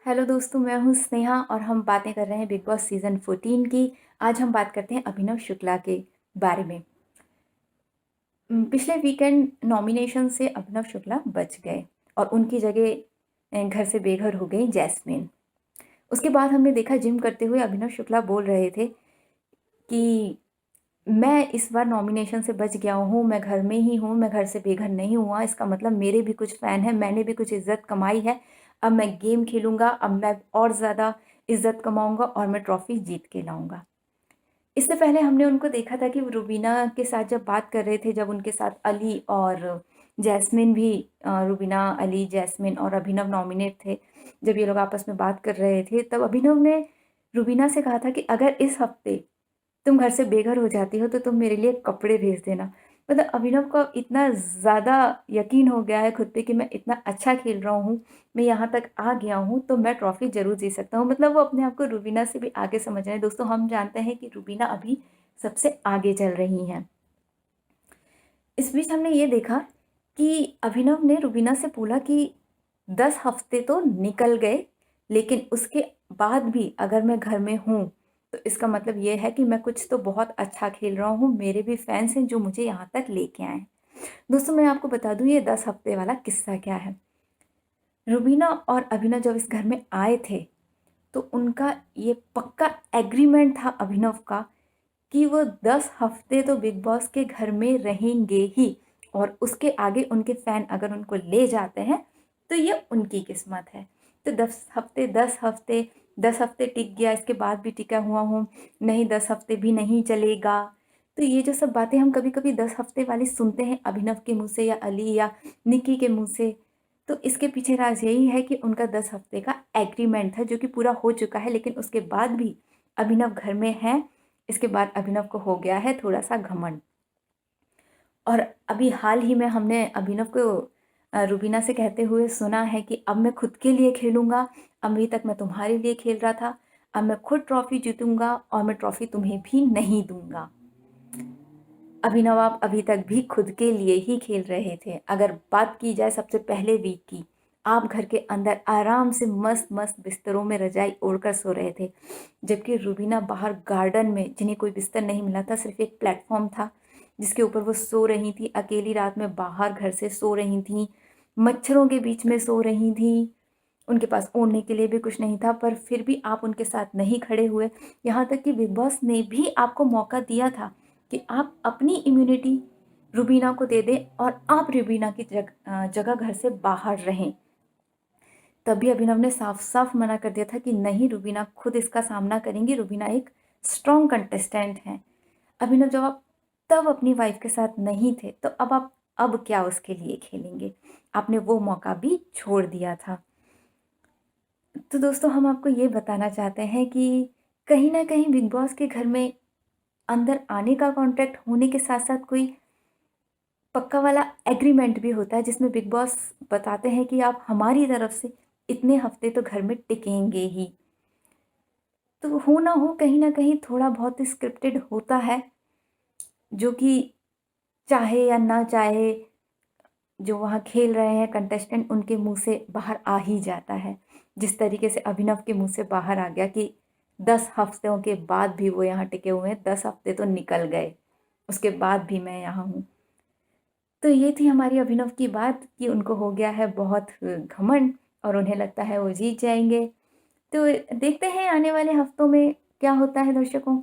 Hello दोस्तों, मैं हूँ स्नेहा और हम बातें कर रहे हैं बिग बॉस सीज़न 14 की। आज हम बात करते हैं अभिनव शुक्ला के बारे में। पिछले वीकेंड नॉमिनेशन से अभिनव शुक्ला बच गए और उनकी जगह घर से बेघर हो गई जैस्मिन। उसके बाद हमने देखा जिम करते हुए अभिनव शुक्ला बोल रहे थे कि मैं इस बार नॉमिनेशन से बच गया हूँ, मैं घर में ही हूँ, मैं घर से बेघर नहीं हुआ। इसका मतलब मेरे भी कुछ फ़ैन हैं, मैंने भी कुछ इज़्ज़त कमाई है। अब मैं गेम खेलूँगा, अब मैं और ज़्यादा इज़्ज़त कमाऊँगा और मैं ट्रॉफ़ी जीत के लाऊँगा। इससे पहले हमने उनको देखा था कि वो रुबीना के साथ जब बात कर रहे थे, जब उनके साथ अली और जैस्मिन भी रुबीना, अली, जैस्मिन और अभिनव नॉमिनेट थे। जब ये लोग आपस में बात कर रहे थे, तब अभिनव ने रुबीना से कहा था कि अगर इस हफ़्ते तुम घर से बेघर हो जाती हो तो तुम मेरे लिए कपड़े भेज देना। मतलब अभिनव को अब इतना ज़्यादा यकीन हो गया है खुद पे कि मैं इतना अच्छा खेल रहा हूँ, मैं यहाँ तक आ गया हूँ तो मैं ट्रॉफ़ी ज़रूर जीत सकता हूँ। मतलब वो अपने आप को रुबीना से भी आगे समझ रहे हैं। दोस्तों, हम जानते हैं कि रुबीना अभी सबसे आगे चल रही हैं। इस बीच हमने ये देखा कि अभिनव ने रुबीना से बोला कि 10 हफ्ते तो निकल गए, लेकिन उसके बाद भी अगर मैं घर में हूँ, तो इसका मतलब ये है कि मैं कुछ तो बहुत अच्छा खेल रहा हूँ, मेरे भी फैन्स हैं जो मुझे यहाँ तक लेके आए हैं। दोस्तों, मैं आपको बता दूँ ये 10 हफ्ते वाला किस्सा क्या है। रुबीना और अभिनव जब इस घर में आए थे, तो उनका ये पक्का एग्रीमेंट था अभिनव का कि वो 10 हफ्ते तो बिग बॉस के घर में रहेंगे ही और उसके आगे उनके फ़ैन अगर उनको ले जाते हैं, तो ये उनकी किस्मत है। तो 10 हफ्ते टिक गया, इसके बाद भी टिका हुआ हूँ, नहीं 10 हफ्ते भी नहीं चलेगा। तो ये जो सब बातें हम कभी-कभी 10 हफ्ते वाली सुनते हैं अभिनव के मुँह से या अली या निक्की के मुँह से, तो इसके पीछे राज़ यही है कि उनका 10 हफ्ते का एग्रीमेंट था जो कि पूरा हो चुका है, लेकिन उसके बाद भी अभिनव घर में हैं। इसके बाद अभिनव को हो गया है थोड़ा-सा घमंड। और अभी हाल ही में हमने अभिनव को रुबीना से कहते हुए सुना है कि अब मैं खुद के लिए खेलूँगा, अभी तक मैं तुम्हारे लिए खेल रहा था, अब मैं खुद ट्रॉफ़ी जीतूँगा और मैं ट्रॉफ़ी तुम्हें भी नहीं दूँगा। अभिनव, आप अभी तक भी खुद के लिए ही खेल रहे थे। अगर बात की जाए सबसे पहले वीक की, आप घर के अंदर आराम से मस्त-मस्त बिस्तरों में रज़ाई ओढ़कर सो रहे थे। जबकि रुबीना बाहर गार्डन में, जिन्हें कोई बिस्तर नहीं मिला था, सिर्फ़ एक प्लेटफ़ॉर्म था, जिसके ऊपर वो सो रही थी, अकेली रात में बाहर घर से सो रही थीं, मच्छरों के बीच में सो रही थीं। उनके पास ओढ़ने के लिए भी कुछ नहीं था, पर फिर भी आप उनके साथ नहीं खड़े हुए। यहाँ तक कि बिग बॉस ने भी आपको मौका दिया था कि आप अपनी इम्यूनिटी रुबीना को दे दें और आप रुबीना की जगह घर से बाहर रहें। तभी अभिनव ने साफ-साफ मना कर दिया था कि नहीं, रुबीना खुद इसका सामना करेंगी, रुबीना एक स्ट्रॉन्ग कंटेस्टेंट हैं। अभिनव, जब आप तब अपनी वाइफ़ के साथ नहीं थे, तो आप अब क्या उसके लिए खेलेंगे? आपने वो मौका भी छोड़ दिया था। तो दोस्तों, हम आपको ये बताना चाहते हैं कि कहीं न कहीं बिग बॉस के घर में अंदर आने का कॉन्ट्रैक्ट होने के साथ-साथ कोई पक्का वाला एग्रीमेंट भी होता है, जिसमें बिग बॉस बताते हैं कि आप हमारी तरफ से इतने हफ्ते तो घर में टिकेंगे ही। तो हो ना हो, कहीं न कहीं थोड़ा बहुत स्क्रिप्टेड होता है, जो कि चाहे या ना चाहे, जो वहाँ खेल रहे हैं कंटेस्टेंट, उनके मुँह से बाहर आ ही जाता है। जिस तरीके से अभिनव के मुँह से बाहर आ गया कि 10 हफ्तों के बाद भी वो यहाँ टिके हुए हैं, 10 हफ्ते तो निकल गए, उसके बाद भी मैं यहाँ हूँ। तो ये थी हमारी अभिनव की बात कि उनको हो गया है बहुत घमंड और उन्हें लगता है वो जीत जाएँगे। तो देखते हैं आने वाले हफ्तों में क्या होता है दर्शकों।